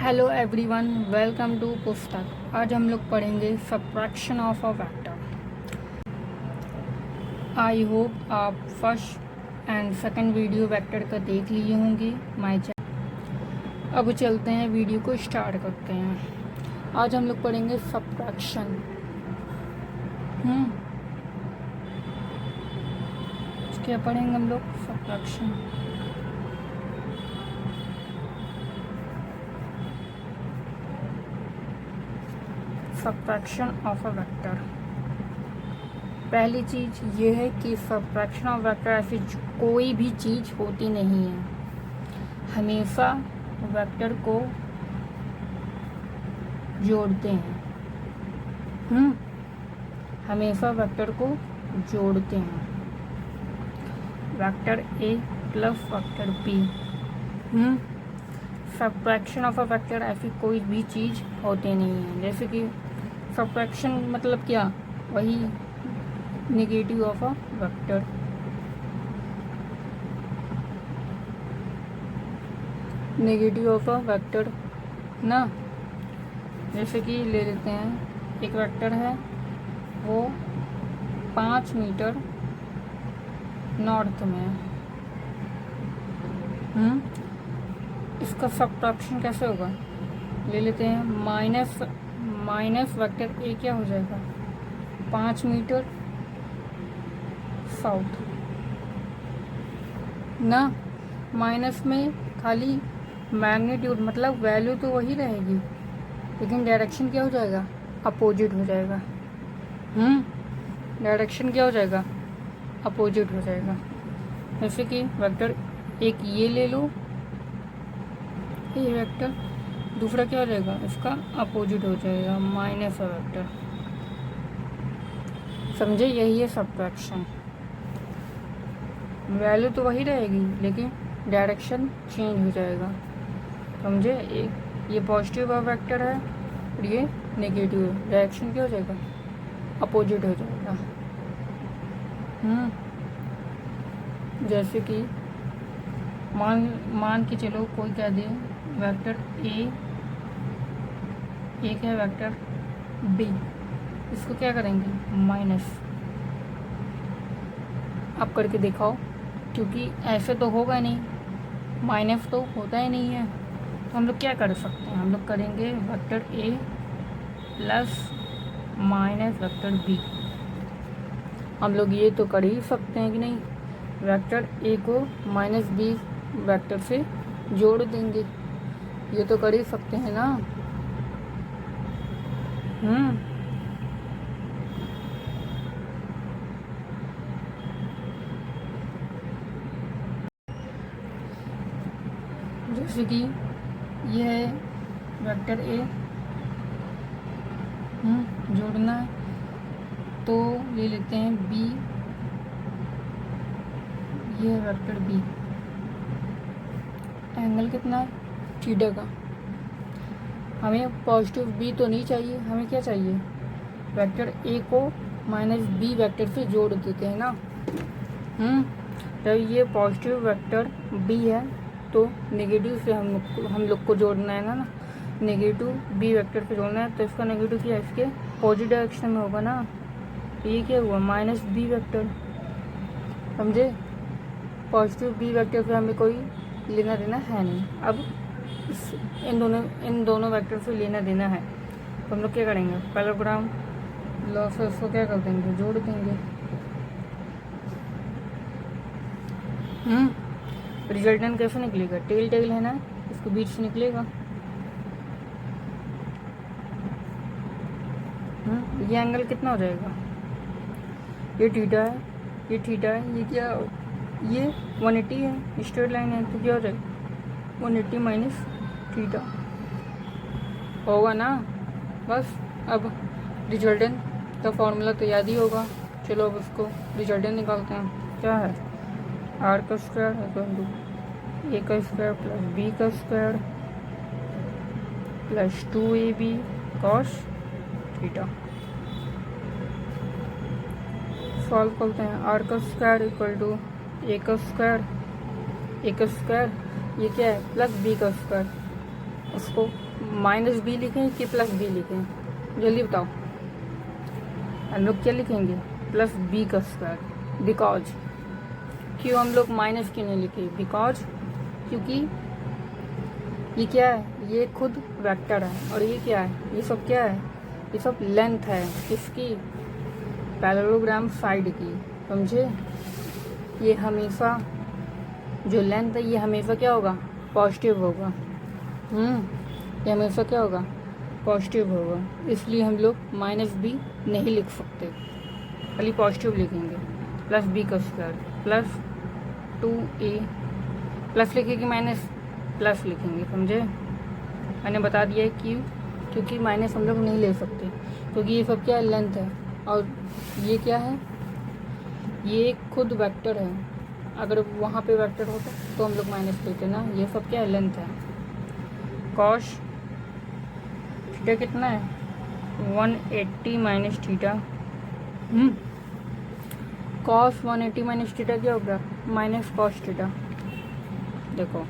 Hello everyone, welcome to पुस्तक। आज हम लोग पढ़ेंगे subtraction of a vector. I hope आप first and second video vector का देख लिए होंगे माय चैनल। अब चलते हैं, वीडियो को स्टार्ट करते हैं। आज हम लोग पढ़ेंगे सब्ट्रैक्शन। क्या पढ़ेंगे हम लोग? Subtraction. Subtraction of a vector. पहली चीज़ ये है कि सब्ट्रैक्शन ऑफ वेक्टर ऐसी कोई भी चीज़ होती नहीं है। हमेशा वेक्टर को जोड़ते हैं। हमेशा वेक्टर को जोड़ते हैं। Vector A plus vector B. Subtraction of a vector ऐसी कोई भी चीज़ होती नहीं है। जैसे कि सब्ट्रैक्शन मतलब क्या? वही negative of a vector. Negative of a vector ना। जैसे कि ले लेते हैं, एक वेक्टर है, वो 5 मीटर नॉर्थ में है। इसका सब्ट्रैक्शन कैसे होगा? ले लेते हैं माइनस वेक्टर ए क्या हो जाएगा? 5 मीटर साउथ ना। माइनस में खाली मैग्नीट्यूड मतलब वैल्यू तो वही रहेगी, लेकिन डायरेक्शन क्या हो जाएगा? अपोजिट हो जाएगा। डायरेक्शन क्या हो जाएगा? अपोजिट हो जाएगा। जैसे कि वेक्टर एक ये ले लो, ये वेक्टर, दूसरा क्या हो जाएगा? इसका अपोजिट हो जाएगा, माइनस वेक्टर। समझे? यही है सब्ट्रैक्शन। वैल्यू तो वही रहेगी, लेकिन डायरेक्शन चेंज हो जाएगा। समझे? ये पॉजिटिव वेक्टर है और ये नेगेटिव है। डायरेक्शन क्या हो जाएगा? अपोजिट हो जाएगा। जैसे कि मान के चलो, कोई कह दे वेक्टर ए, एक है वेक्टर बी, इसको क्या करेंगे? माइनस। आप करके दिखाओ, क्योंकि ऐसे तो होगा नहीं, माइनस तो होता ही नहीं है। तो हम लोग क्या कर सकते हैं? हम लोग करेंगे vector A plus minus vector B. हम लोग ये तो कर ही सकते हैं कि नहीं, वेक्टर ए को माइनस बी वेक्टर से जोड़ देंगे। ये तो कर ही सकते हैं ना। जैसे कि ये है वेक्टर ए, जोड़ना है, तो ले लेते हैं बी, ये है वेक्टर बी। एंगल कितना है? थीटा का। हमें पॉजिटिव बी तो नहीं चाहिए, हमें क्या चाहिए? वेक्टर ए को माइनस बी वेक्टर से जोड़ देते हैं ना। तो ये पॉजिटिव वेक्टर बी है, तो नेगेटिव से हम लोग को जोड़ना है ना। नेगेटिव बी वेक्टर से जोड़ना है, तो इसका नेगेटिव क्या है? इसके पॉजिटिव डायरेक्शन में होगा ना। तो ये क्या हुआ? Minus B vector. समझे? पॉजिटिव बी वेक्टर से हमें कोई लेना देना है नहीं। अब इन दोनों वेक्टर से लेना देना है, तो हम लोग क्या करेंगे? पैराग्राम लॉ से उसको क्या कर देंगे? जोड़ देंगे। रिजल्टेंट कैसे निकलेगा? टेल है ना, इसके बीच से निकलेगा। ये एंगल कितना हो जाएगा? ये थीटा है, ये थीटा है, ये क्या? ये 180 है, स्ट्रेट लाइन है, तो क्या हो जाएगा? 180 माइनस थीटा होगा ना। बस अब रिजल्टेंट का फॉर्मूला तो याद ही होगा। चलो अब उसको रिजल्टेंट निकालते हैं। क्या है? आर का स्क्वायर ए का स्क्वायर प्लस बी का square plus 2ab cos theta. Solve करते हैं। आर का स्क्वायर इक्वल टू ए का स्क्वायर, ये क्या है? प्लस बी का स्क्वायर। उसको माइनस बी लिखें कि प्लस बी लिखें, जल्दी बताओ। हम लोग क्या लिखेंगे, प्लस बी का स्क्वायर। बिकॉज, क्यों हम लोग माइनस क्यों नहीं लिखे, बिकॉज क्योंकि ये क्या है, ये खुद वेक्टर है, और ये क्या है, ये सब क्या है, ये सब लेंथ है किसकी, पैरेललोग्राम साइड की, समझे। ये हमेशा जो लेंथ है ये हमेशा क्या होगा, पॉजिटिव होगा। ये हमेशा क्या होगा, पॉजिटिव होगा, इसलिए हम लोग माइनस बी नहीं लिख सकते, खाली पॉजिटिव लिखेंगे। प्लस बी का स्क्वायर प्लस 2a, प्लस लिखेंगे माइनस प्लस लिखेंगे, समझे। मैंने बता दिया है क्यों, क्योंकि माइनस हम लोग नहीं ले सकते, क्योंकि ये सब क्या है, लेंथ है, और ये क्या है, ये खुद वेक्टर है। अगर वहाँ पे वेक्टर होता तो हम लोग माइनस लेते ना, ये सब क्या है, लेंथ है। कॉस थीटा कितना है, 180 minus theta. Cos 180 minus theta क्या होगा, माइनस कॉस थीटा। देखो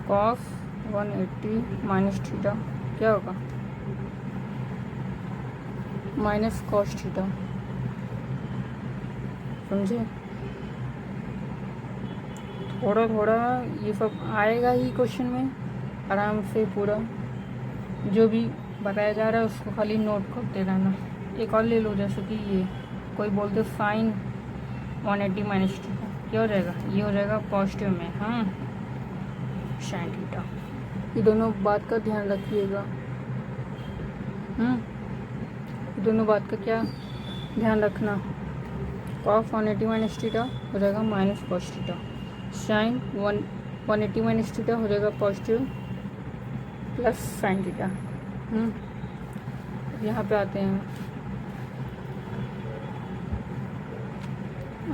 कॉस 180 माइनस थीटा क्या होगा, माइनस कॉस थीटा, समझे। थोड़ा थोड़ा ये सब आएगा ही क्वेश्चन में, आराम से पूरा जो भी बताया जा रहा है उसको खाली नोट करते रहना। एक और ले लो, जैसे कि ये कोई बोलते साइन 180 माइनस थीटा क्या हो जाएगा, ये हो जाएगा पॉजिटिव में, हाँ साइन थीटा। ये दोनों बात का ध्यान रखिएगा। ये दोनों बात का क्या ध्यान रखना, कॉस 180 माइनस थीटा हो जाएगा minus cos theta, sine 180 minus theta हो जाएगा पॉजिटिव प्लस साइन थीटा। यहाँ पे आते हैं,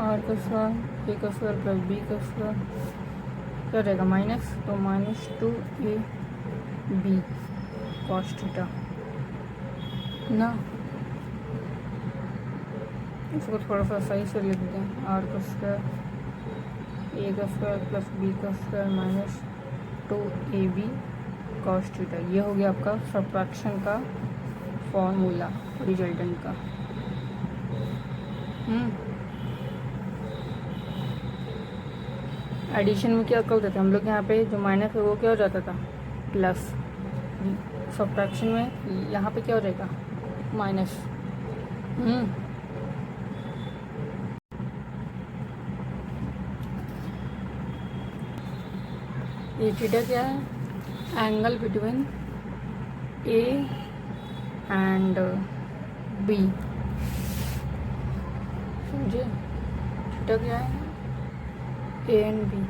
आर का स्क्वायर ए का स्क्वायर प्लस बी का स्क्वायर क्या रहेगा, माइनस, तो माइनस 2ab कॉस थीटा ना। इसको थोड़ा सा सही से लिख दें, आर का स्क्वायर ए का स्क्वायर प्लस बी का square minus 2ab cos theta. ये हो गया आपका सब्ट्रैक्शन का फॉर्मूला रिजल्टेंट का। एडिशन में क्या करते थे हम लोग, यहाँ पे जो माइनस है वो क्या हो जाता था, प्लस। सब्ट्रैक्शन में यहाँ पे क्या हो जाएगा, माइनस। ये थीटा क्या है, angle between A and B, समझे। थीटा क्या है, ए एंड बी।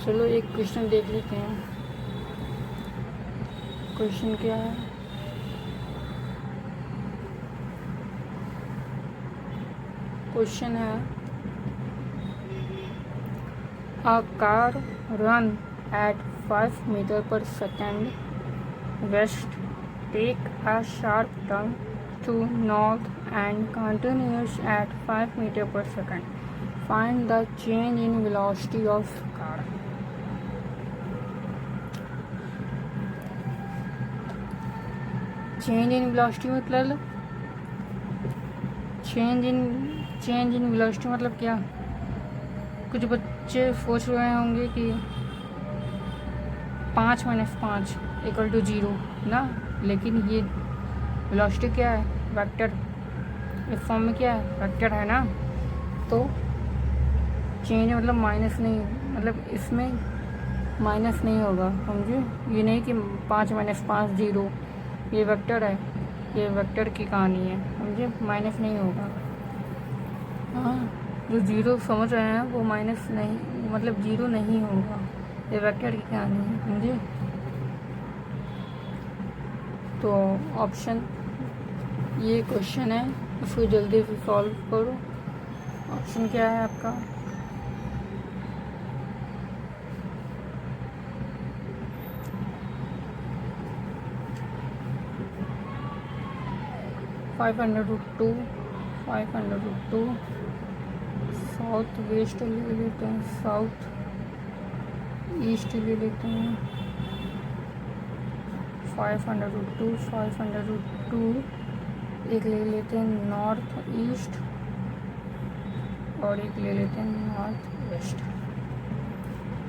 चलो एक क्वेश्चन देख लेते हैं, क्वेश्चन क्या है, क्वेश्चन है a car run at 5 meter per second west, take a sharp turn to north and continues at 5 meter per second. Find the change in velocity of car. Change in velocity मतलब change in velocity मतलब क्या, कुछ बच्चे सोच रहे होंगे कि 5 minus 5 equal to 0 ना, लेकिन ये वेलोसिटी क्या है, वेक्टर, इस फॉर्म में क्या है, वेक्टर है ना। तो चेंज मतलब माइनस नहीं, मतलब इसमें माइनस नहीं होगा, समझे। ये नहीं कि 5 माइनस 5 0, ये वेक्टर है, ये वेक्टर की कहानी है, समझे, माइनस नहीं होगा। हाँ, जो 0 समझ रहे हैं वो माइनस नहीं, मतलब 0 नहीं होगा, ये वेक्टर की कहानी है, समझे। तो ऑप्शन, ये क्वेश्चन है, इसको जल्दी से सॉल्व करो। ऑप्शन क्या है आपका, √2 500√2 साउथ वेस्ट ले लेते हैं, साउथ ईस्ट ले लेते हैं, 5√2, 5√2 एक ले लेते हैं नॉर्थ ईस्ट और एक ले लेते हैं नॉर्थ वेस्ट।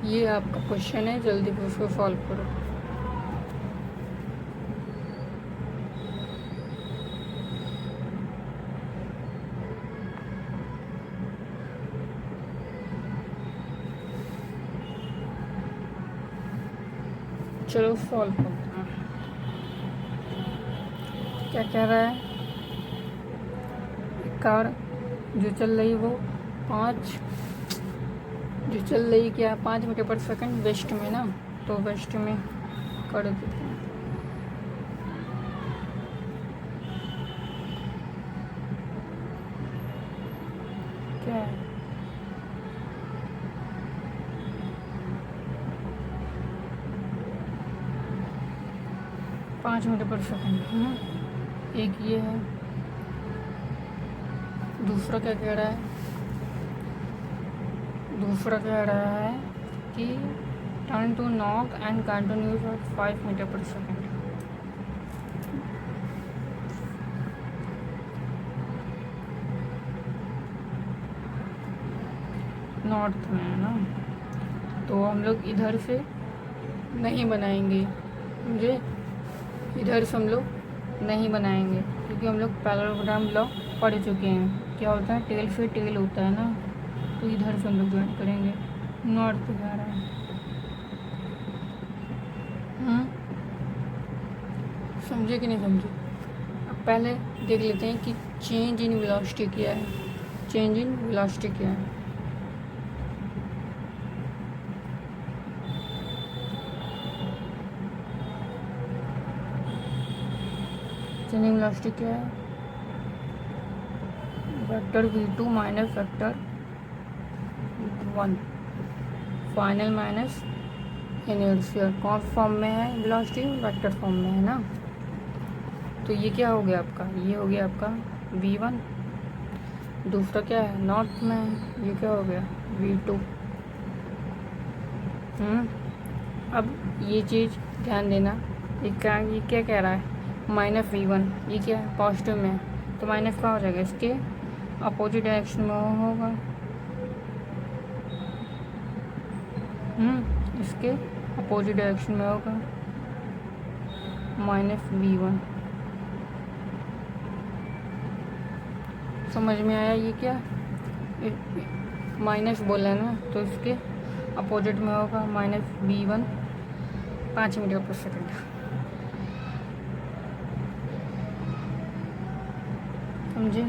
ये आपका क्वेश्चन है, जल्दी उसको सॉल्व करो। चलो सॉल्व करते हैं। क्या कह रहा है, कार जो चल रही वो 5 क्या 5 मीटर पर सेकंड वेस्ट में ना, तो वेस्ट में कर देते हैं। क्या है 5 मीटर पर सेकंड है ना, एक ये है। दूसरा क्या कह रहा है, दूसरा कह रहा है कि turn to north and continues at 5 metre per second. North में है ना, तो हम लोग इधर से नहीं बनाएंगे, मुझे इधर से हम लोग नहीं बनाएंगे क्योंकि हम लोग पैरेललोग्राम लॉ पढ़ चुके हैं। क्या होता है, टेल से टेल होता है ना, तो इधर से हम लोग ज्वाइन करेंगे। नॉर्थ जा रहा है। समझे कि नहीं समझे? अब पहले देख लेते हैं कि चेंज इन वेलोसिटी क्या है। चेंज इन वेलोसिटी क्या है? चेंज इन वेलोसिटी क्या है? Vector v2 minus vector 1 final minus inertia. कौन फॉर्म में है वेलोसिटी? वेक्टर फॉर्म में है ना। तो ये क्या हो गया आपका, ये हो गया आपका v1। दूसरा क्या है, नॉर्थ में है, ये क्या हो गया v2। अब ये चीज़ ध्यान देना, ये क्या कह रहा है, माइनस v1, ये क्या है पॉजिटिव में है, तो माइनस क्या हो जाएगा, इसके अपोजिट डायरेक्शन में होगा। इसके अपोजिट डायरेक्शन में होगा माइनस v1। समझ में आया? ये क्या माइनस बोला है ना, तो इसके अपोजिट में होगा minus v1 5 metre per second. समझे?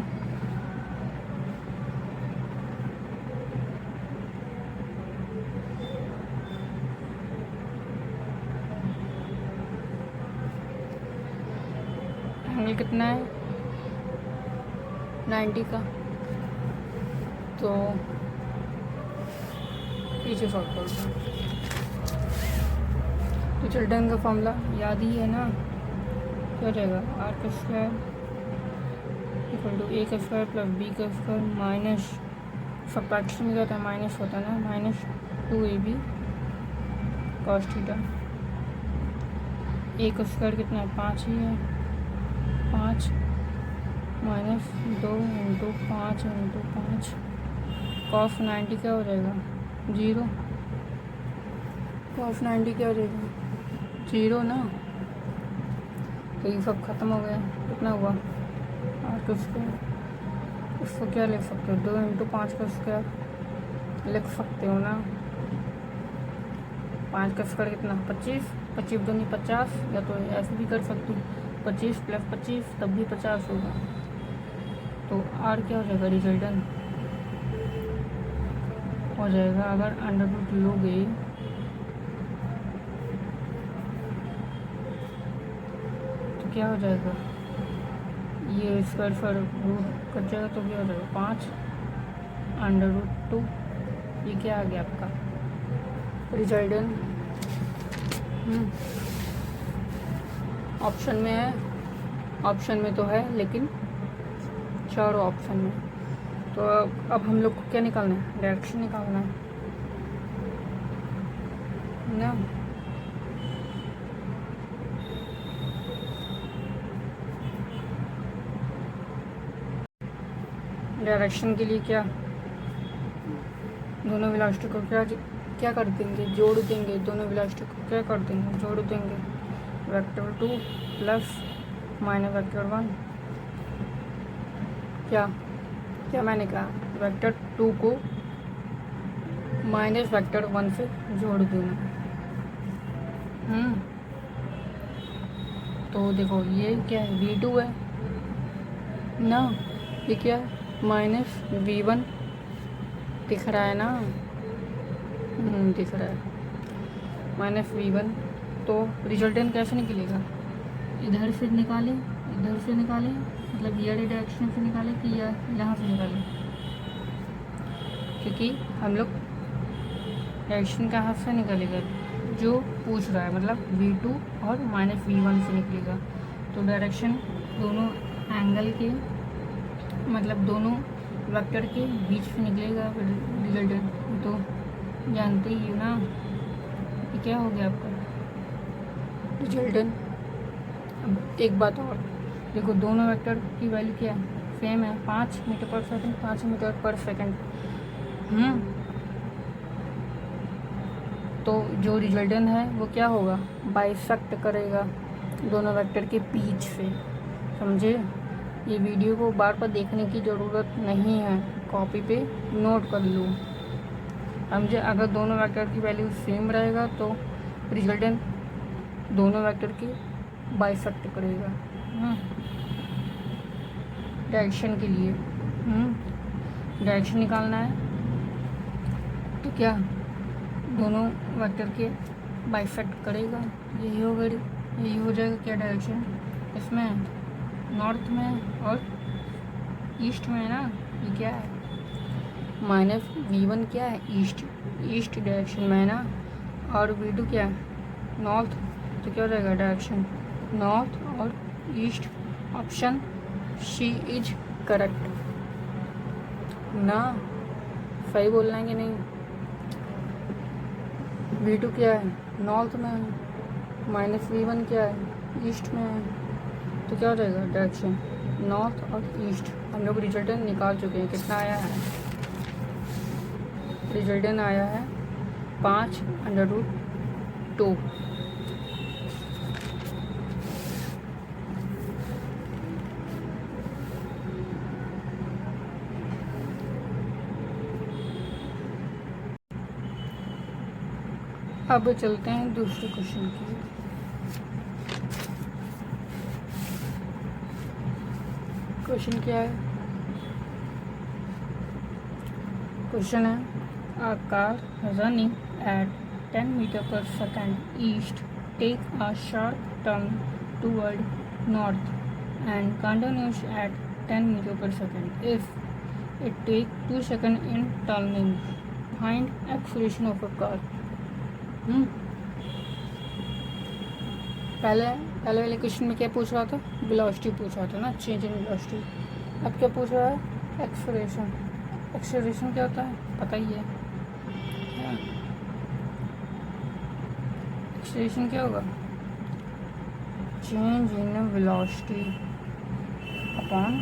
एंगल कितना है 90 का, तो पीछे सॉल्व करते हैं। तो चिल्टन का फॉर्मूला याद ही है ना, क्या रहेगा, आर का स्क्वायर इक्वल टू ए का स्क्वायर प्लस बी का स्क्वायर माइनस, सब्ट्रैक्शन में जाता है माइनस होता है ना, माइनस 2ab कॉस थीटा। ए का स्क्वायर कितना है 5 ही है, 5 माइनस 2 इंटू 5 इंटू 5 कॉस 90 क्या हो जाएगा 0। कॉस 90 क्या हो जाएगा 0 ना, तो ये सब खत्म हो गया। कितना हुआ आर का स्क्वायर, इसको क्या लिख सकते हो 2 इंटू 5 का स्क्वायर लिख सकते हो ना। 5 का स्क्वायर कितना 25, 25 दूनी 50, या तो ऐसे भी कर सकती हूँ 25 प्लस 25 तब भी 50 होगा। तो आर क्या हो जाएगा, रिजल्टेंट हो जाएगा, अगर अंडर रूट लोगे तो क्या हो जाएगा, ये स्क्वायर पर रूट कट जाएगा तो क्या हो जाएगा 5 अंडर रूट 2। ये क्या आ गया आपका रिजल्टेंट। ऑप्शन में है, ऑप्शन में तो है लेकिन चारों ऑप्शन में। तो अब हम लोग को क्या निकालना है, डायरेक्शन निकालना है ना। डायरेक्शन के लिए क्या दोनों वेलोसिटी को क्या कर देंगे, जोड़ देंगे। दोनों वेलोसिटी को क्या कर देंगे, जोड़ देंगे। वेक्टर 2 प्लस माइनस वेक्टर 1 क्या मैंने कहा, वेक्टर 2 को माइनस वेक्टर 1 से जोड़ देना। तो देखो ये क्या है, v2 है ना, ये क्या है माइनस v1 दिख रहा है ना, दिख रहा है माइनस v1। तो रिजल्टेंट कैसे निकलेगा, इधर से निकालें, मतलब ये डायरेक्शन से निकालें कि या यहाँ से निकालें, क्योंकि हम लोग डायरेक्शन कहाँ से निकलेगा जो पूछ रहा है, मतलब v2 और माइनस v1 से निकलेगा। तो डायरेक्शन दोनों एंगल के, मतलब दोनों वेक्टर के बीच से निकलेगा रिजल्टेंट। तो जानते ही हो ना, ये क्या हो गया आपका रिजल्टेंट। अब एक बात और देखो, दोनों वेक्टर की वैल्यू क्या है, सेम है, 5 metre per second, 5 metre per second. तो जो रिजल्टेंट है वो क्या होगा, बाइसेक्ट करेगा दोनों वेक्टर के बीच से। समझे, ये वीडियो को बार बार देखने की ज़रूरत नहीं है, कॉपी पे नोट कर लो। समझे, अगर दोनों वेक्टर की वैल्यू सेम रहेगा तो रिजल्टेंट दोनों वेक्टर की बाइसेक्ट करेगा डायरेक्शन के लिए। डायरेक्शन निकालना है तो क्या दोनों वेक्टर के बाइसेक्ट करेगा, यही हो जाएगा क्या डायरेक्शन, इसमें नॉर्थ में और ईस्ट में है ना। ये क्या है, माइनस v1 क्या है, ईस्ट डायरेक्शन में है ना, और v2 क्या है, नॉर्थ। तो क्या हो जाएगा डायरेक्शन नॉर्थ और east. Option C is correct ना, सही बोलना है कि नहीं। v2 क्या है, नॉर्थ में है, माइनस v1 क्या है, ईस्ट में है। तो क्या हो जाएगा डायरेक्शन नॉर्थ और ईस्ट। हम लोग रिजल्टेंट निकाल चुके हैं, कितना आया है, रिजल्टेंट आया है 5√2। अब चलते हैं दूसरे क्वेश्चन की। क्वेश्चन क्या है, क्वेश्चन है a car running at 10 meter per second east take a sharp turn toward north and continues at 10 meter per second. If it take 2 seconds in turning, find acceleration of a car. पहले वाले question में क्या पूछ रहा था, velocity पूछ रहा था ना, चेंज इन वेलोसिटी। अब क्या पूछ रहा है, एक्सेलरेशन। एक्सेलरेशन क्या होता है पता ही है, एक्सेलरेशन क्या होगा, change in velocity upon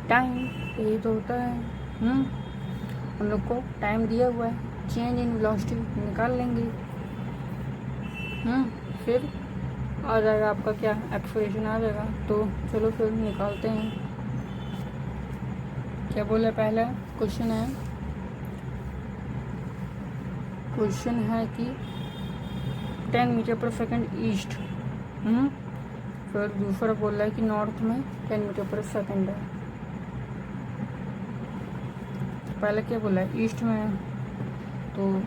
time, यही तो होता है। हम लोग को टाइम दिया हुआ है, चेंज इन वेलोसिटी निकाल लेंगे। फिर आ जाएगा आपका क्या, एक्सेलरेशन आ जाएगा। तो चलो फिर निकालते हैं। क्या बोला, पहला क्वेश्चन है कि 10 मीटर पर सेकंड ईस्ट। फिर दूसरा बोल रहा है कि नॉर्थ में 10 मीटर पर सेकंड है। पहले क्या बोला है, ईस्ट में है, तो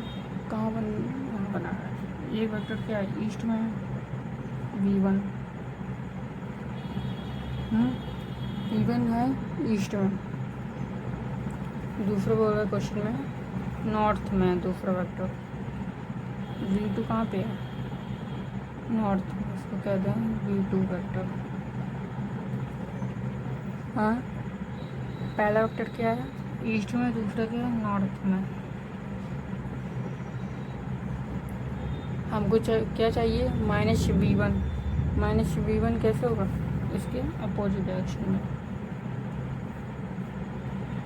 कहाँ बना है ये वेक्टर, क्या है ईस्ट में है, v1 है ईस्ट में। दूसरा बोल रहा है क्वेश्चन में नॉर्थ में, दूसरा वेक्टर v2 कहाँ पे है, नॉर्थ में, इसको कहते हैं v2 वेक्टर। हाँ, पहला वेक्टर क्या है ईस्ट में, दूसरा क्या है नॉर्थ में। हमको क्या चाहिए, -v1। -v1 कैसे होगा, इसके अपोजिट डायरेक्शन में।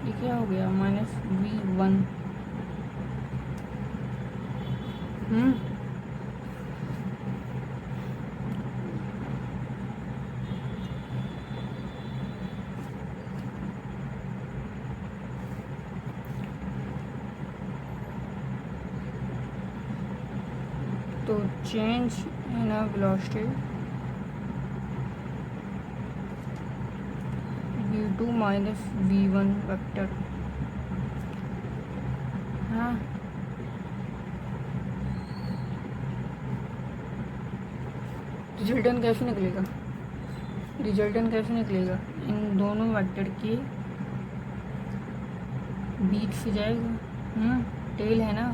ये क्या हो गया -v1। तो change in a velocity v2 minus v1 vector. हाँ, रिजल्टेंट कैसे निकलेगा? रिजल्टेंट कैसे निकलेगा? इन दोनों वेक्टर के बीच से जाएगा। टेल है ना,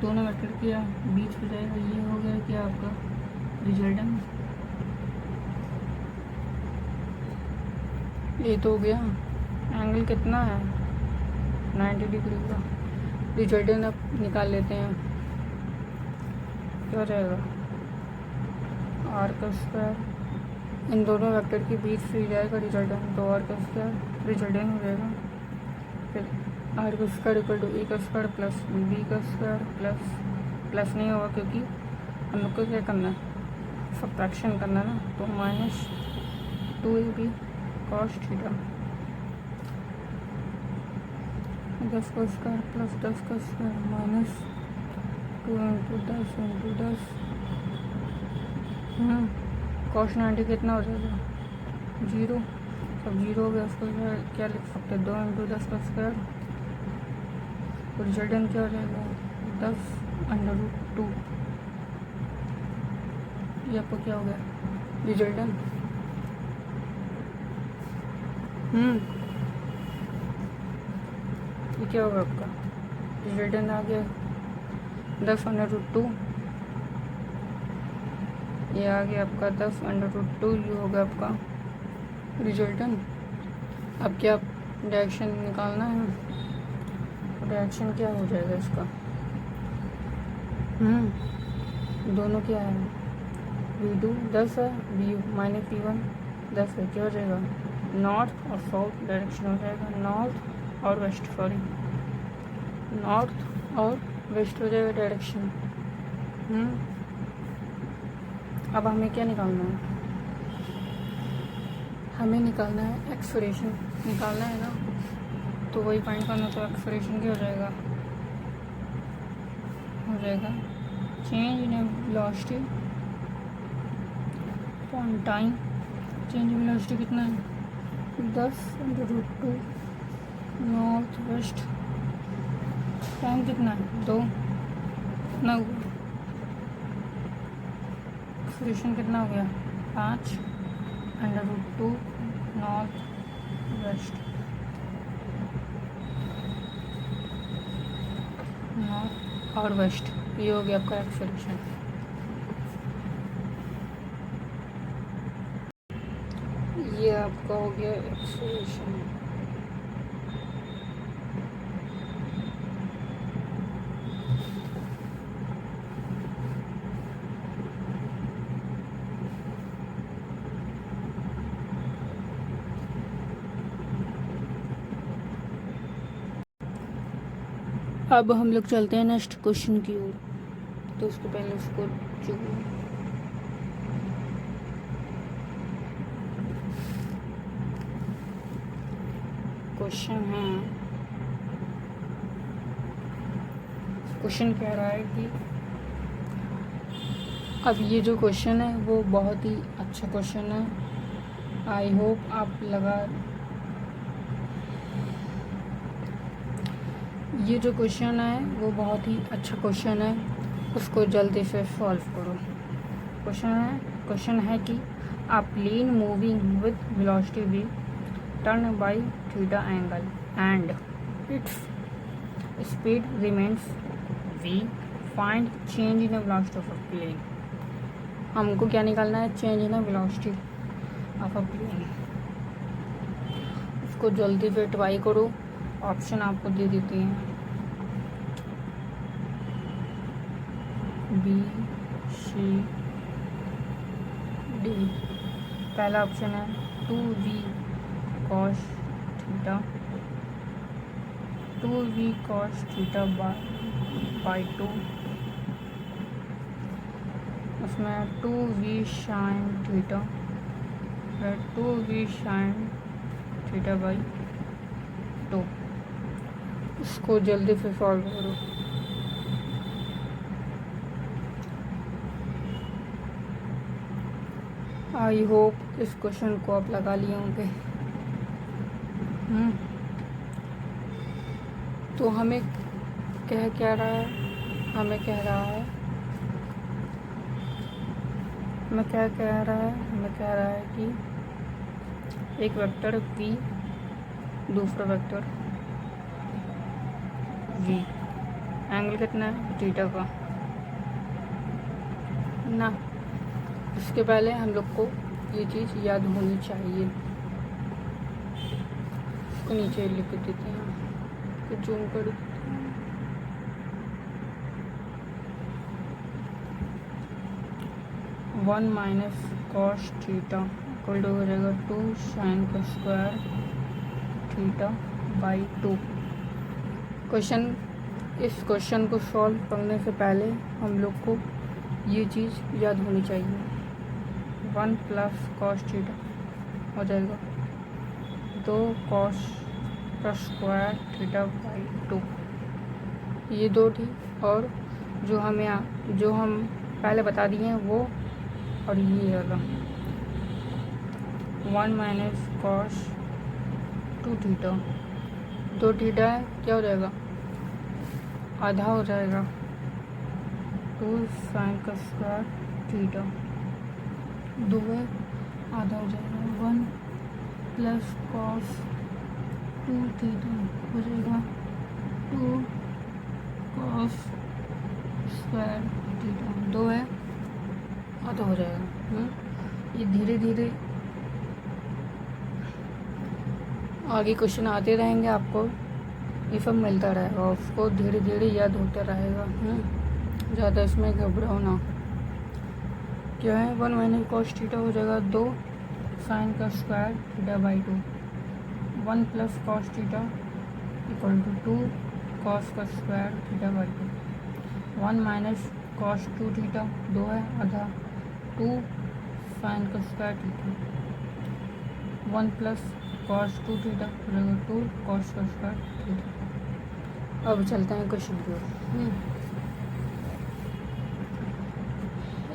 दोनों वेक्टर के बीच में जाएगा। ये हो गया क्या आपका रिजल्टेंट। ये तो हो गया। एंगल कितना है? 90 डिग्री का। रिजल्टेंट अब निकाल लेते हैं। क्या हो जाएगा? आर का स्क्वायर इन दोनों वेक्टर के बीच से जाएगा रिजल्टेंट, तो आर का स्क्वायर रिजल्टेंट हो जाएगा। फिर आर का स्क्वायर इक्वल टू ए का स्क्वायर प्लस बी का स्क्वायर प्लस नहीं होगा क्योंकि हम लोग को क्या करना है, सब्ट्रैक्शन करना है ना। तो -2ab cos थीटा 10 का स्क्वायर प्लस 10 का स्क्वायर -2 × 10 × 10। cos 90 कितना हो जाएगा? 0। सब 0 हो गया। उसको क्या लिख सकते हैं? 2 × 10 का स्क्वायर। तो रिजल्टेंट क्या हो जाएगा? 10√2। ये आपको क्या हो गया रिजल्टेंट? ये क्या होगा आपका रिजल्टेंट? आ गया 10√2। ये आ गया आपका 10√2। ये होगा आपका रिजल्टेंट। अब क्या डायरेक्शन निकालना है? डायरेक्शन क्या हो जाएगा इसका? दोनों क्या है? v2 10 है, v-v1 10 है। क्या हो जाएगा? नॉर्थ और साउथ डायरेक्शन हो जाएगा। नॉर्थ और वेस्ट, सॉरी, नॉर्थ और वेस्ट हो जाएगा डायरेक्शन। अब हमें क्या निकालना है? हमें निकालना है एक्सप्रेशन निकालना है ना, तो वही फाइंड करना। तो एक्सप्रेशन क्या हो जाएगा? Change in velocity upon time. Change in velocity कितना है? 10√2 नॉर्थ वेस्ट। टाइम कितना है? 2। कितना हुआ? एक्सप्रेशन कितना हो गया? 5√2 नॉर्थ वेस्ट। नॉर्थ और वेस्ट, ये हो गया आपका एक्सप्रेशन। ये आपका हो गया एक्सप्रेशन। अब हम लोग चलते हैं नेक्स्ट क्वेश्चन की ओर। तो उसको पहले उसको क्वेश्चन कह रहा है कि अब ये जो क्वेश्चन है वो बहुत ही अच्छा क्वेश्चन है। आई होप आप ये जो क्वेश्चन है वो बहुत ही अच्छा क्वेश्चन है, उसको जल्दी से सॉल्व करो। क्वेश्चन है कि a plane moving with velocity v turn by theta angle and its speed remains v, find change in the velocity of a plane। हमको क्या निकालना है? Change in velocity of a plane. उसको जल्दी से ट्राई करो। ऑप्शन आपको दे देती हैं बी सी डी। पहला ऑप्शन है 2v cos theta 2v cos theta by 2, उसमें 2v sin theta, 2v sin theta by 2। इसको जल्दी से सॉल्व करो। आई होप इस क्वेश्चन को आप लगा लिए होंगे। तो हमें क्या रहा है, हमें कह रहा है, हमें क्या कह रहा है, हमें कह रहा है कि एक वेक्टर v, दूसरा वेक्टर v, एंगल कितना है थीटा का ना। इसके पहले हम लोग को ये चीज़ याद होनी चाहिए। इसको नीचे लिख देते हैं, तो जूम कर 1 minus cos theta equal to हो जाएगा 2 साइन का स्क्वायर थीटा बाई 2। इस क्वेश्चन को सॉल्व करने से पहले हम लोग को ये चीज़ याद होनी चाहिए। 1 प्लस कॉस थीटा हो जाएगा 2 कॉस का स्क्वायर थीटा बाई 2। ये 2 थी, और जो हम पहले बता दिए हैं वो, और ये वाला 1 माइनस कॉस 2 थीटा, 2 थीटा है, क्या हो जाएगा आधा हो जाएगा 2 साइन का स्क्वायर थीटा, 2 है आधा हो जाएगा 1 प्लस कॉस 2 थीटा हो जाएगा 2 कॉस स्क्वायर थीटा, 2 है आधा हो जाएगा। ये धीरे धीरे आगे क्वेश्चन आते रहेंगे, आपको ये सब मिलता रहेगा, उसको धीरे धीरे याद होता रहेगा। ज़्यादा इसमें घबराओ ना। क्या है 1 माइनस कॉस थीटा हो जाएगा 2 साइन का square theta by 2, 1 plus cos theta equal to 2 cos का square theta by 2, 1 minus cos 2 theta 2 है आधा 2 साइन का square theta, 1 plus cos 2 theta हो जाएगा 2 कॉस का स्क्वायर थीटा। अब चलते हैं क्वेश्चन की ओर।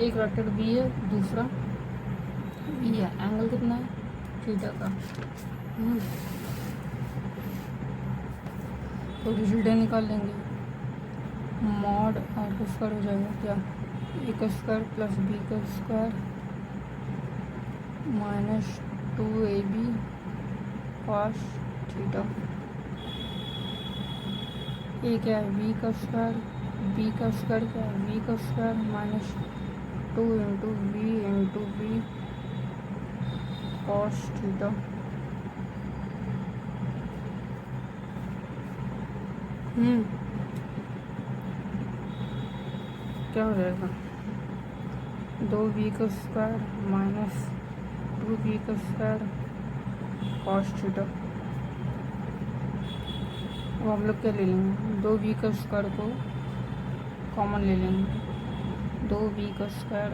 एक वेक्टर बी है, दूसरा बी है, एंगल कितना है थीटा का। तो रिजल्ट निकाल लेंगे, मॉड आर का स्क्वायर हो जाएगा क्या, ए का स्क्वायर प्लस बी का square minus 2ab cos theta. A क्या है बी का स्क्वायर, बी का स्क्वायर क्या है बी का square minus 2 into B cos theta. क्या हो जाएगा 2b का स्क्वायर माइनस 2b का स्क्वायर कॉस थीटा। अब हम लोग क्या ले लेंगे, 2b का स्क्वायर को कॉमन ले लेंगे, 2b का स्क्वायर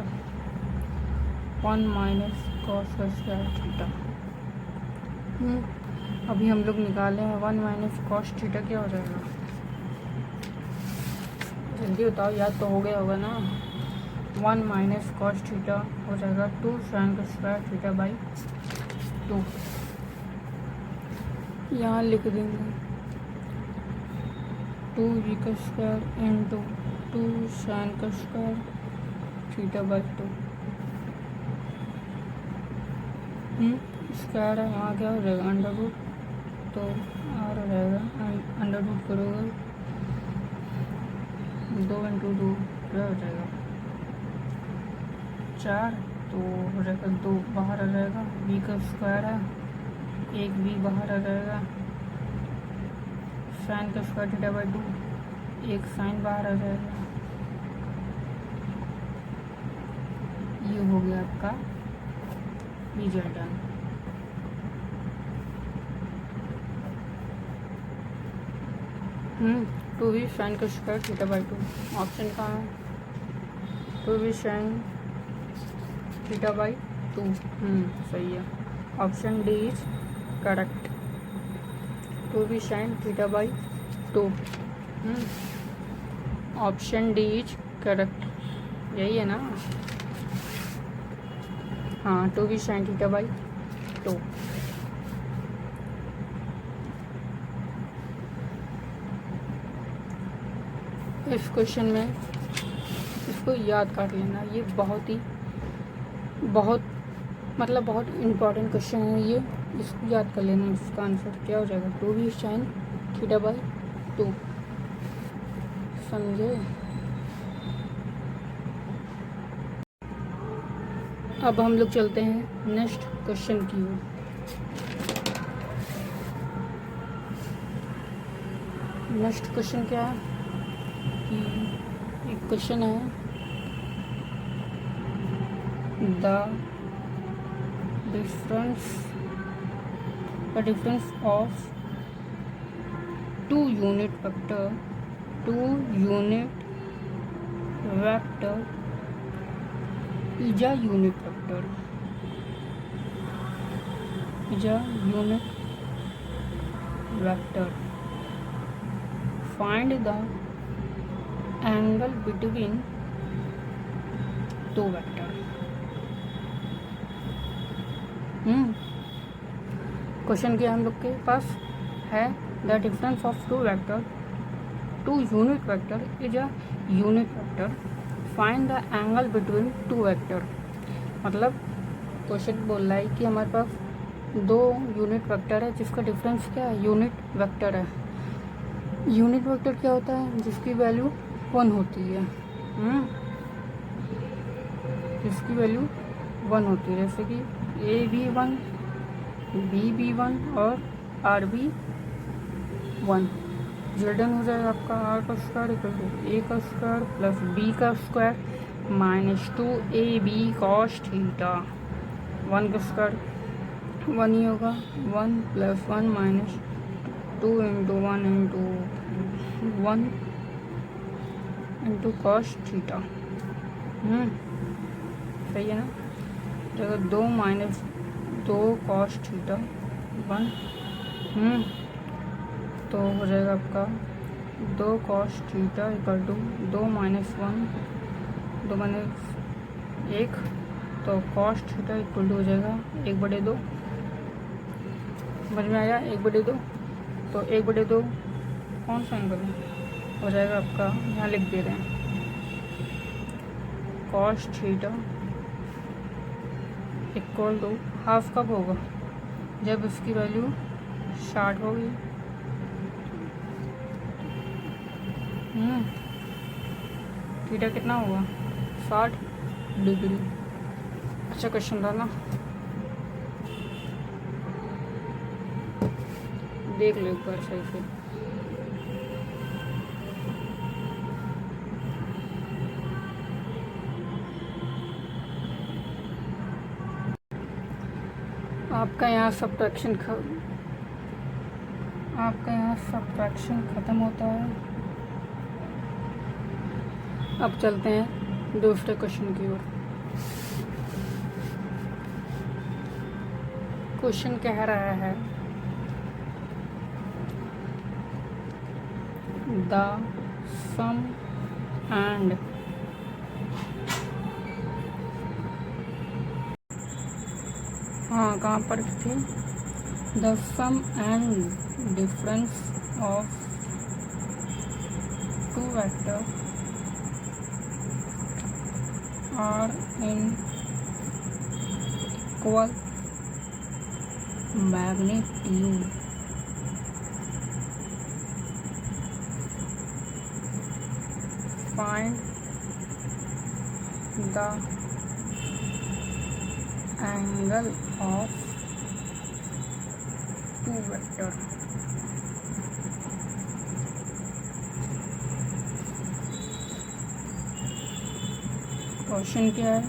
1 माइनस कॉस का स्क्वायर थीटा। अभी हम लोग निकाले हैं 1 माइनस कॉस थीटा, क्या हो जाएगा जल्दी बताओ, याद तो हो गया होगा ना। 1 माइनस कॉस थीटा हो जाएगा 2 साइन का स्क्वायर थीटा बाई 2। यहाँ लिख देंगे 2b का स्क्वायर इंटू 2 साइन का स्क्वायर थीटा बाई 2। स्क्वायर है, वहाँ क्या हो जाएगा अंडर रूट, तो आर हो जाएगा, अंडर रूट करोगे 2 इंटू 2 क्या हो जाएगा 4, तो हो जाएगा 2 बाहर आ जाएगा, बी का स्क्वायर है, एक बी बाहर आ जाएगा, साइन का स्क्वायर थीटा बाई 2, एक साइन बाहर आ जाएगा। ये हो गया आपका रिजल्ट। टू बी साइन का square theta by two. Option कहाँ है? Two B sine theta by two. सही है, option D is correct. Two B sine theta by two, option D is correct. यही है ना? हाँ, two B sine theta by two. इस question में इसको याद कर लेना, ये बहुत इम्पॉर्टेंट क्वेश्चन है ये। इसको याद कर लेना। इसका आंसर क्या हो जाएगा? Two B sine theta by two. समझे? अब हम लोग चलते हैं नेक्स्ट क्वेश्चन की ओर। नेक्स्ट क्वेश्चन क्या है कि एक क्वेश्चन है, the difference of two unit vector is a unit vector. Find the angle between two vector. Question क्या हम लोग के पास है? The difference of two unit vector is a unit vector. Find the angle between two vector. मतलब question बोल रहा है कि हमारे पास दो यूनिट वेक्टर है जिसका डिफरेंस क्या है? यूनिट वेक्टर है। यूनिट वेक्टर क्या होता है? जिसकी वैल्यू 1 होती है। जिसकी वैल्यू 1 होती है, जैसे कि ए भी 1, बी भी 1 और आर भी 1। रिटर्न हो जाएगा आपका आर का स्क्वायर इक्वल टू ए का स्क्वायर प्लस बी का square minus 2ab cos theta. 1 का स्क्वायर 1 ही होगा, 1 plus 1 minus 2 into 1 into 1 into cos theta. सही है ना? तो 2 माइनस 2 कॉस थीटा 1, तो हो जाएगा आपका 2 cos theta equal to 2 minus 1, 2 minus 1, तो कॉस थीटा इक्वल टू हो जाएगा 1/2। समझ में आया? 1/2। तो 1/2 कौन सा एंगल है? हो जाएगा आपका, यहाँ लिख दे रहे हैं, cos theta equal to half कब होगा? जब इसकी वैल्यू 60 होगी। थीटा कितना होगा? 60 डिग्री। अच्छा क्वेश्चन था ना, देख लो एक बार सही से। आपका यहाँ सब्ट्रैक्शन ख़त्म होता है। अब चलते हैं दूसरे क्वेश्चन की ओर। क्वेश्चन कह रहा है द सम एंड कहाँ पर थी? The sum and difference of two vector are in equal magnitude find the angle of two vector। Question क्या है?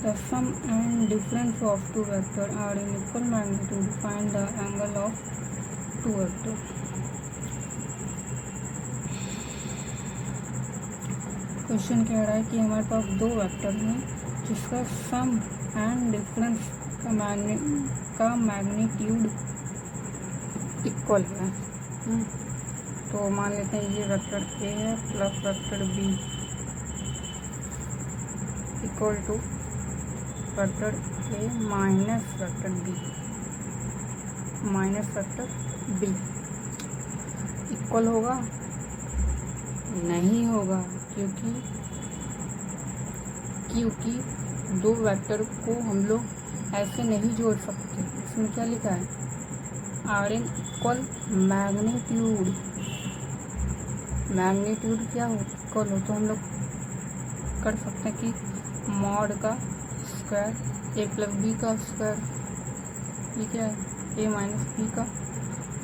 The sum and difference of two vector are in equal magnitude find the angle of 2 vector. Question कह रहा है कि हमारे पास 2 vector हैं जिसका sum and difference का मैग्नीट्यूड इक्वल है। तो मान लेते हैं ये वेक्टर ए है plus vector B equal to vector A minus vector B equal होगा? नहीं होगा, क्योंकि 2 वेक्टर को हम लोग ऐसे नहीं जोड़ सकते। इसमें क्या लिखा है? आर एन इक्वल मैग्नीट्यूड क्या हो इक्वल हो, तो हम लोग कर सकते हैं कि मॉड का स्क्वायर ए प्लस बी का स्क्वायर, ये क्या है? ए माइनस बी का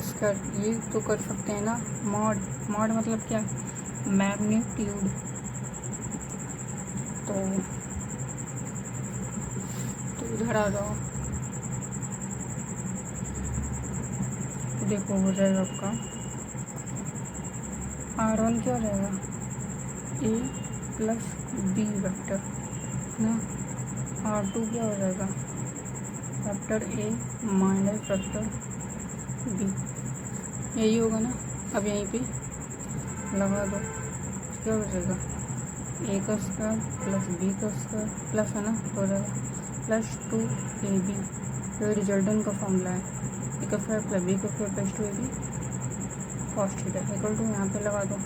स्क्वायर, ये तो कर सकते हैं ना। मॉड मतलब क्या? मैग्नीट्यूड। तो इधर आ जाओ, देखो हो जाएगा आपका R1 क्या हो जाएगा? ए प्लस बी वेक्टर ना। R2 क्या हो जाएगा? Vector A minus vector B, यही होगा ना। अब यहीं पे लगा दो, क्या हो जाएगा? ए का स्क्वायर प्लस बी का स्क्वायर प्लस, है ना, तो हो जाएगा प्लस 2ab। तो रिजल्टेंट का फॉर्मूला है ए का स्क्वायर प्लस बी का square plus 2ab cos theta equal to, यहाँ पे लगा दो,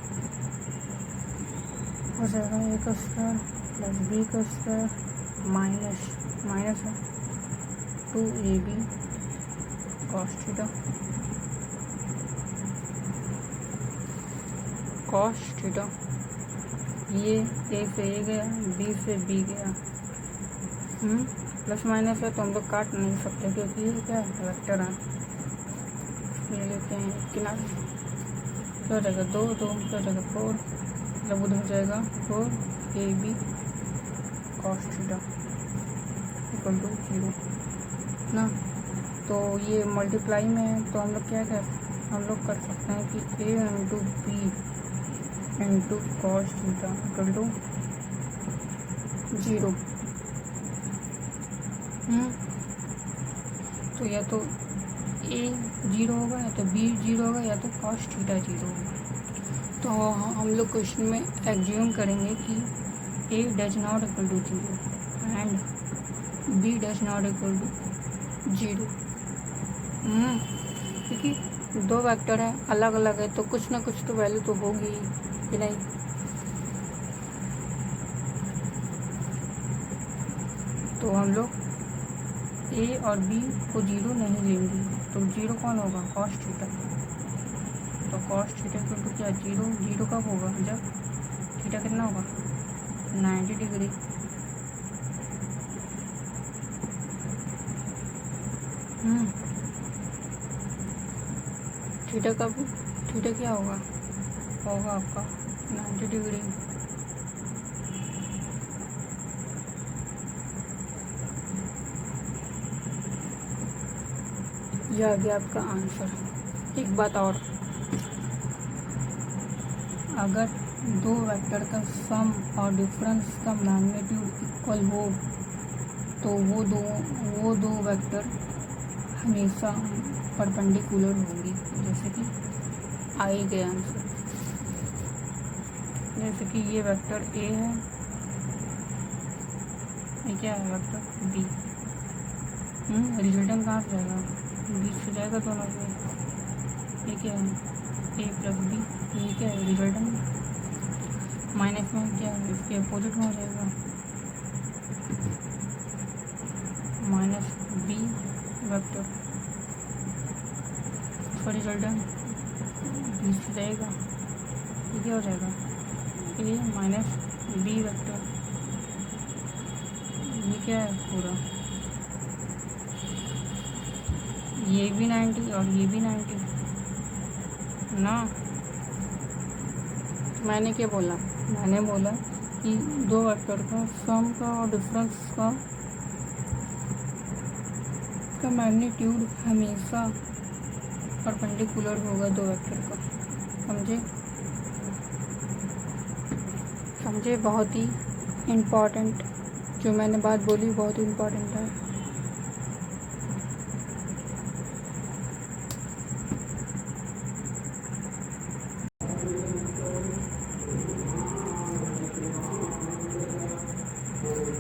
हो जाएगा ए का स्क्वायर प्लस बी का स्क्वायर माइनस है 2ab कॉस थीटा। ये ए से ए गया, बी से बी गया, प्लस माइनस है तो हम लोग काट नहीं सकते क्योंकि ये क्या है? वेक्टर है। ये लेते हैं किनारे, क्या हो जाएगा? 2 क्या हो जाएगा? 4, मतलब उधर हो जाएगा 4ab cos theta equal to 0 ना। तो ये मल्टीप्लाई में है, तो हम लोग क्या हम लोग कर सकते हैं कि a into B into cos theta equal to 0। तो या तो ए 0 होगा, या तो बी 0 होगा, या तो कॉस थीटा 0 होगा। तो हम लोग क्वेश्चन में एज्यूम करेंगे कि A does not equal to 0 and B does not equal to 0। क्योंकि 2 वेक्टर है, अलग अलग है, तो कुछ ना कुछ तो वैल्यू तो होगी कि नहीं। तो हम लोग ए और बी को 0 नहीं लेंगे, तो 0 कौन होगा? Cos theta. तो कॉस थीटा इक्वल टू क्या? 0 कब होगा? जब थीटा कितना होगा? 90 डिग्री। थीटा क्या होगा आपका 90 डिग्री। यह आ गया आपका आंसर। एक बात और, अगर 2 वेक्टर का सम और डिफरेंस का मैग्नीट्यूड इक्वल हो तो वो दो वेक्टर हमेशा परपेंडिकुलर होंगी। जैसे कि आई गया आंसर, जैसे कि ये वेक्टर ए है, ये क्या है? Vector B. रिजल्टेंट कहाँ से जाएगा? बीच से जाएगा दोनों से। ये क्या है? ए प्लस बी, ये क्या है? रिजल्टेंट। माइनस में क्या है? इसके अपोजिट में हो जाएगा, माइनस बी वेक्टर। इसका रिजल्टेंट बीच से जाएगा, ये क्या हो जाएगा? ए माइनस बी वेक्टर। ये क्या है? पूरा ये भी 90 और ये भी 90 ना। मैंने क्या बोला? मैंने बोला कि 2 वेक्टर का सम का और डिफरेंस का मैग्नीट्यूड हमेशा परपेंडिकुलर होगा दो वेक्टर का। समझे समझे, बहुत ही इम्पॉर्टेंट जो मैंने बात बोली, बहुत ही इम्पॉर्टेंट है।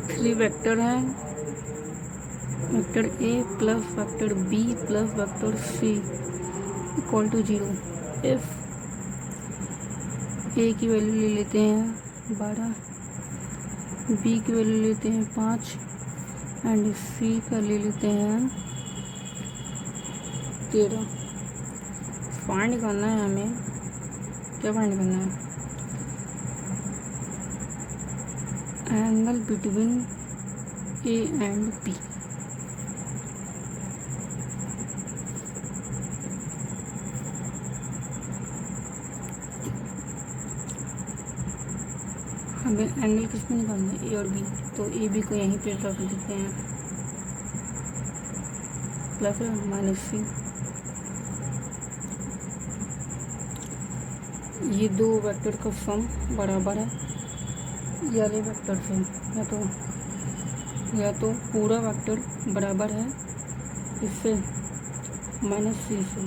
थ्री वेक्टर हैं, vector A plus vector B plus vector C equal to 0। If A की वैल्यू ले लेते हैं 12, बी की वैल्यू लेते हैं 5 एंड सी का ले लेते हैं 13। फाइंड करना है हमें, क्या फाइंड करना है? Angle between A and B. हमें एंगल किस में निकालना है? ए और बी। तो ए बी को यहीं पे रख देते हैं, प्लस माइनस सी। ये दो वेक्टर का सम बराबर है ये वाले वेक्टर से, या तो पूरा वेक्टर बराबर है इससे माइनस सी से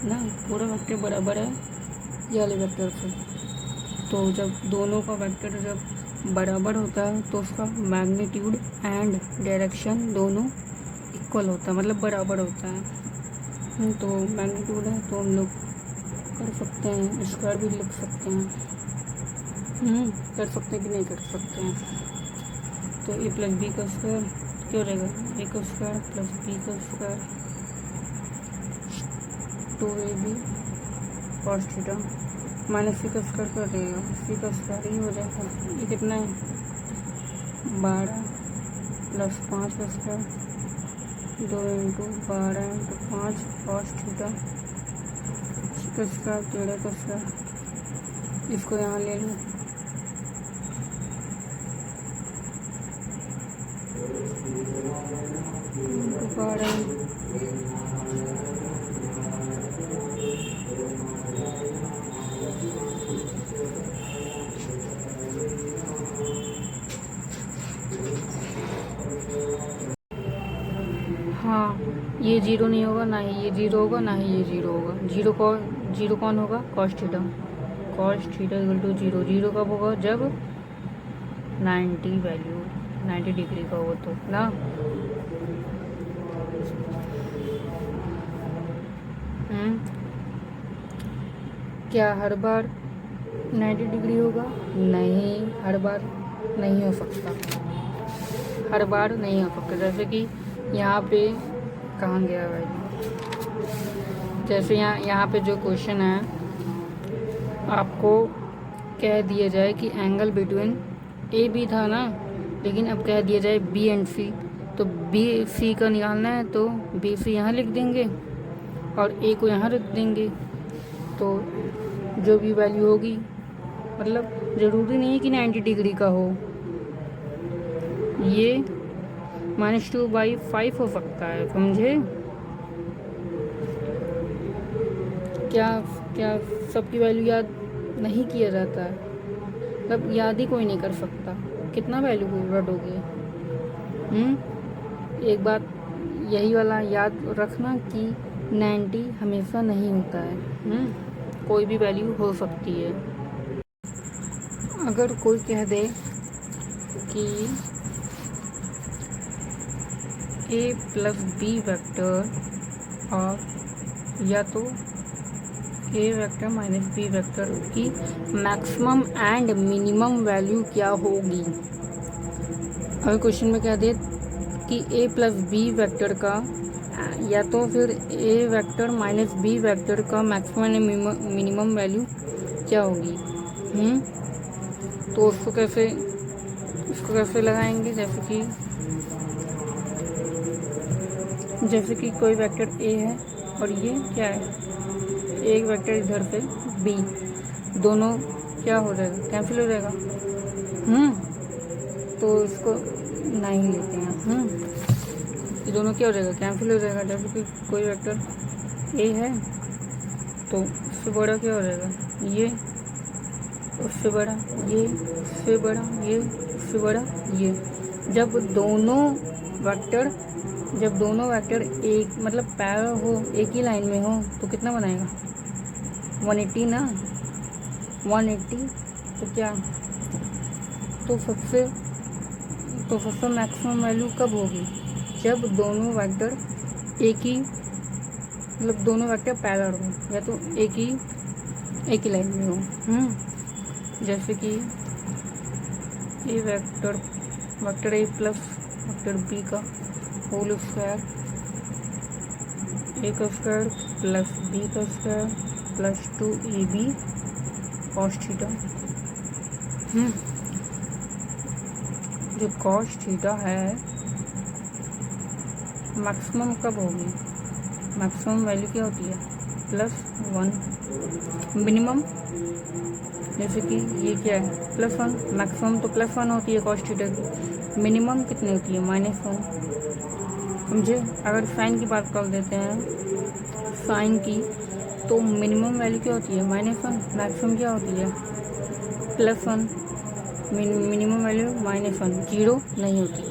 ना, पूरा वेक्टर बराबर है ये वाले वेक्टर से। तो जब दोनों का वेक्टर जब बराबर होता है तो उसका मैग्नीट्यूड एंड डायरेक्शन दोनों इक्वल होता है, मतलब बराबर होता है। तो मैग्नीट्यूड है तो हम लोग कर सकते हैं, स्क्वायर भी लिख सकते हैं। कर सकते हैं कि नहीं कर सकते हैं? तो ए प्लस बी का स्क्वायर क्यों रहेगा? ए का स्क्वायर प्लस बी का square 2ab cos theta minus C का स्क्वायर कर देगा, सी का स्क्वायर ही हो जाएगा। ये कितना है? 12 प्लस 5 का square 2 into 12 into 5 cos theta, इसका स्क्वायर 13 का स्क्वायर। इसको यहाँ ले लो, इंटू 12। हाँ, ये जीरो नहीं होगा, ना ही ये जीरो होगा, ना ही ये जीरो होगा। जीरो कौन होगा? Cos theta. Cos theta equal to zero. Zero कब होगा? जब 90 डिग्री का हो तो ना। क्या हर बार 90 डिग्री होगा? नहीं, हर बार नहीं हो सकता, हर बार नहीं हो सकता। जैसे कि यहाँ पे कहाँ गया भाई? जैसे यहाँ पे जो क्वेश्चन है, आपको कह दिया जाए कि एंगल बिटवीन ए बी था ना, लेकिन अब कह दिया जाए बी एंड सी, तो बी सी का निकालना है तो बी सी यहाँ लिख देंगे और ए को यहाँ रख देंगे। तो जो भी वैल्यू होगी, मतलब ज़रूरी नहीं है कि 90 डिग्री का हो, ये -2/5 हो सकता है। समझे? क्या सबकी वैल्यू याद नहीं किया जाता है? मतलब याद ही कोई नहीं कर सकता, कितना वैल्यू रटोगे? एक बात यही वाला याद रखना कि 90 हमेशा नहीं होता है। कोई भी वैल्यू हो सकती है। अगर कोई कह दे कि ए प्लस बी वेक्टर और या तो ए वेक्टर माइनस बी वेक्टर की मैक्सिमम एंड मिनिमम वैल्यू क्या होगी? अगर क्वेश्चन में कह दे कि ए प्लस बी वेक्टर का या तो फिर ए वेक्टर माइनस बी वेक्टर का मैक्सिमम एंड मिनिमम वैल्यू क्या होगी? तो उसको कैसे लगाएंगे? जैसे कि कोई वेक्टर ए है और ये क्या है? एक वेक्टर इधर से बी, दोनों क्या हो जाएगा? कैंसिल हो जाएगा। तो इसको नहीं लेते हैं। ये दोनों क्या हो जाएगा? कैंसिल हो जाएगा। जैसे कि कोई वेक्टर ए है तो उससे बड़ा क्या हो जाएगा, ये उससे बड़ा, ये उससे बड़ा, ये उससे बड़ा, ये। जब दोनों वेक्टर एक मतलब पैरेलल हो, एक ही लाइन में हो, तो कितना बनाएगा, 180 ना, 180। तो क्या, तो सबसे मैक्सिमम वैल्यू कब होगी, जब दोनों वेक्टर दोनों वेक्टर पैरेलल हो, या तो एक ही लाइन में हो। जैसे कि a vector A plus vector B का होल स्क्वायर, ए का स्क्वायर प्लस बी का square plus 2ab cos theta. जो कॉस थीटा है मैक्सिमम कब होगी, मैक्सिमम वैल्यू क्या होती है, +1। मिनिमम जैसे कि ये क्या है, +1। मैक्सिमम तो +1 होती है कॉस थीटा की, मिनिमम कितनी होती है, -1। समझे। अगर साइन की बात कर देते हैं, साइन की, तो मिनिमम वैल्यू क्या होती है, -1। मैक्सिमम क्या होती है, +1। मिनिमम वैल्यू -1, 0 नहीं होती।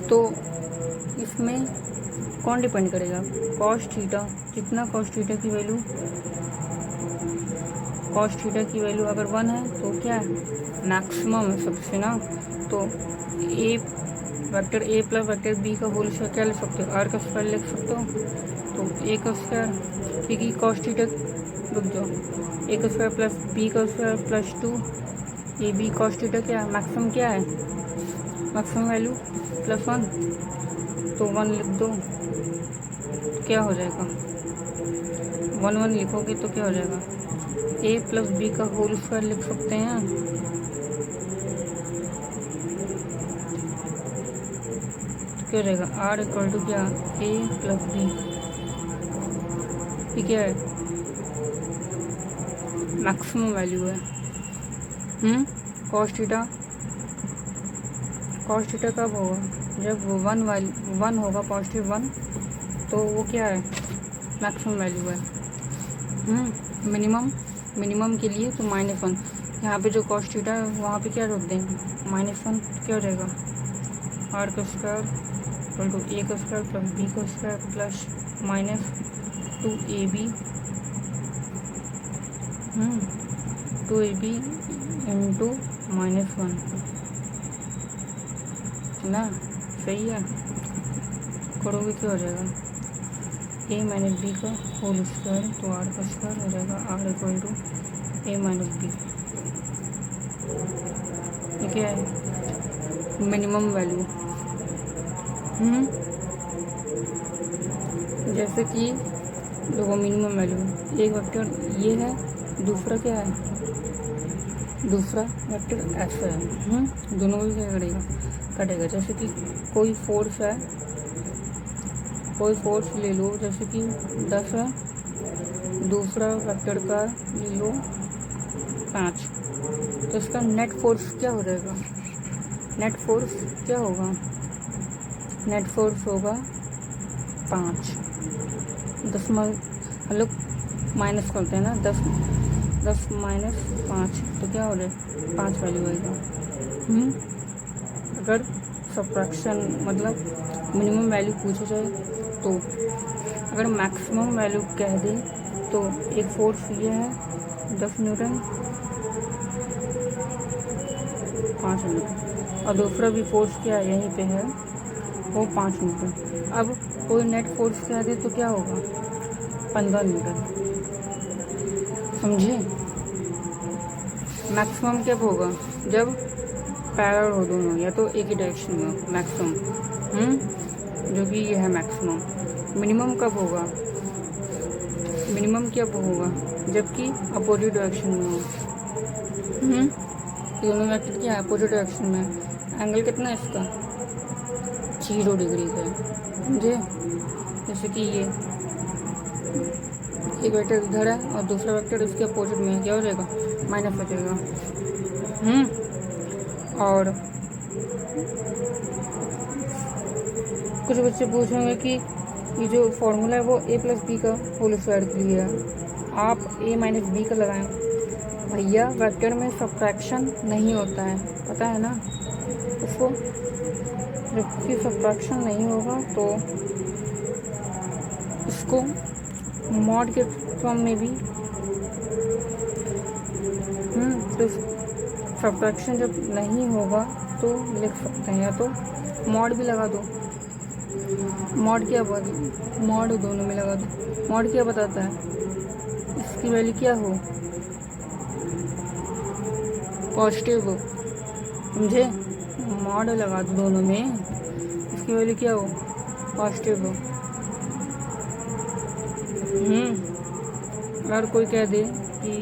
तो इसमें कौन डिपेंड करेगा, कॉस थीटा। कितना कॉस थीटा की वैल्यू, कॉस थीटा की वैल्यू अगर 1 है तो क्या है, मैक्सिमम है सबसे ना। तो vector A plus vector B का होल स्क्वायर क्या लिख सकते हो, आर का स्क्वायर लिख सकते हो। तो ए का स्क्वायर, क्योंकि कॉस थीटा, रुक जाओ, ए का स्क्वायर प्लस बी का square plus 2ab cos theta क्या है, मैक्सिमम क्या है, मैक्सिमम वैल्यू +1। तो 1 लिख दो, क्या हो जाएगा, 1 लिखोगे तो क्या हो जाएगा, ए प्लस बी का होल स्क्वायर लिख सकते हैं। तो क्या हो जाएगा, आर इक्वल टू क्या, ए प्लस बी, ये क्या है, मैक्सिमम वैल्यू है। कॉस थीटा कब होगा, जब 1 होगा, +1, तो वो क्या है, मैक्सिमम वैल्यू है। मिनिमम के लिए तो -1, यहाँ पे जो कॉस थीटा है वहाँ पे क्या रख देंगे, -1। क्या हो जाएगा, आर का स्क्वायर इक्वल टू ए का स्क्वायर प्लस बी का square plus -2ab 2ab into -1 ना, सही है। करोगे क्या हो जाएगा, a माइनस बी का होल स्क्वायर, तो आर का स्क्वायर हो जाएगा, R equal to a minus B. ये क्या है, मिनिमम वैल्यू। जैसे कि देखो मिनिमम वैल्यू, एक वेक्टर ये है, दूसरा क्या है, दूसरा वेक्टर ऐसा है। दोनों को क्या कटेगा। जैसे कि कोई फोर्स है, कोई फोर्स ले लो, जैसे कि 10 है, दूसरा वेक्टर का ले लो 5, तो इसका नेट फोर्स क्या हो जाएगा, नेट फोर्स क्या होगा, नेट फोर्स होगा 5। 10 हम लोग माइनस करते हैं ना, 10 माइनस 5, तो क्या हो जाएगा, 5 वैल्यू आएगा। अगर सब्ट्रैक्शन मतलब मिनिमम वैल्यू पूछा जाए, तो अगर मैक्सिमम वैल्यू कह दे तो एक फोर्स ये है 10 न्यूटन, 5 न्यूटन, और दूसरा भी फोर्स क्या है यहीं पे है, वो 5 न्यूटन। अब कोई नेट फोर्स कह दे तो क्या होगा, 15 न्यूटन। समझे। मैक्सिमम कब होगा, जब पैरेलल हो दोनों, या तो एक ही डायरेक्शन में हो, मैक्सिमम। जो कि ये है मैक्सिमम। मिनिमम कब होगा, मिनिमम कब होगा, जबकि अपोजिट डायरेक्शन में हो। दोनों वेक्टर क्या अपोजिट डायरेक्शन में। एंगल कितना है इसका, 0 डिग्री का है। समझे। जैसे कि ये एक वेक्टर इधर है और दूसरा वेक्टर इसके अपोजिट में, क्या हो जाएगा, माइनस हो जाएगा। और कुछ बच्चे पूछेंगे कि ये जो फॉर्मूला है वो a प्लस बी का होल स्क्वायर के लिए है। आप a माइनस बी का लगाएं। भैया वेक्टर में सब्ट्रैक्शन नहीं होता है, पता है ना उसको। जबकि सब्ट्रैक्शन नहीं होगा तो इसको मॉड के फॉर्म में भी तो सब्ट्रैक्शन जब नहीं होगा तो लिख सकते हैं, या तो मॉड भी लगा दो। मॉड मॉड दोनों में लगा दो। मॉड क्या बताता है, इसकी वैल्यू क्या हो, पॉजिटिव हो, समझे। मॉड लगा दो दोनों में, इसकी वैल्यू क्या हो, पॉजिटिव हो। अगर कोई कह दे कि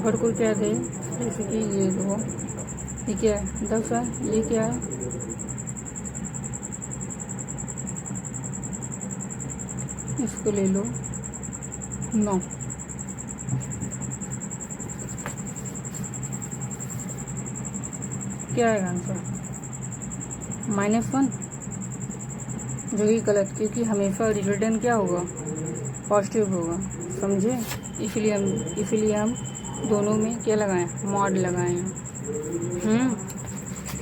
अगर कोई कह दे जैसे कि ये दो, ये क्या है 10 है, ये क्या है, इसको ले लो 9। क्या है आंसर, -1, जो कि गलत, क्योंकि हमेशा रिजल्टेंट क्या होगा, पॉजिटिव होगा, समझे। इसलिए हम दोनों में क्या लगाएं, मॉड लगाएं।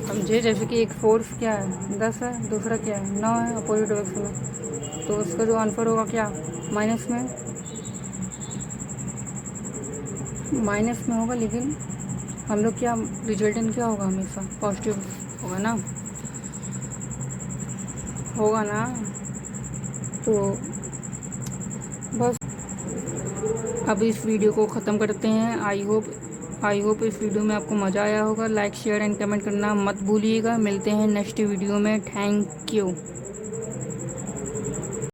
समझे। जैसे कि एक फोर्स क्या है 10 है, दूसरा क्या है 9 है, अपोजिट डायरेक्शन में, तो उसका जो आंसर होगा क्या, माइनस में होगा। लेकिन हम लोग क्या, रिजल्टेंट क्या होगा, हमेशा पॉजिटिव होगा ना, तो बस अब इस वीडियो को ख़त्म करते हैं। आई होप इस वीडियो में आपको मज़ा आया होगा। लाइक शेयर एंड कमेंट करना मत भूलिएगा। मिलते हैं नेक्स्ट वीडियो में। Thank you.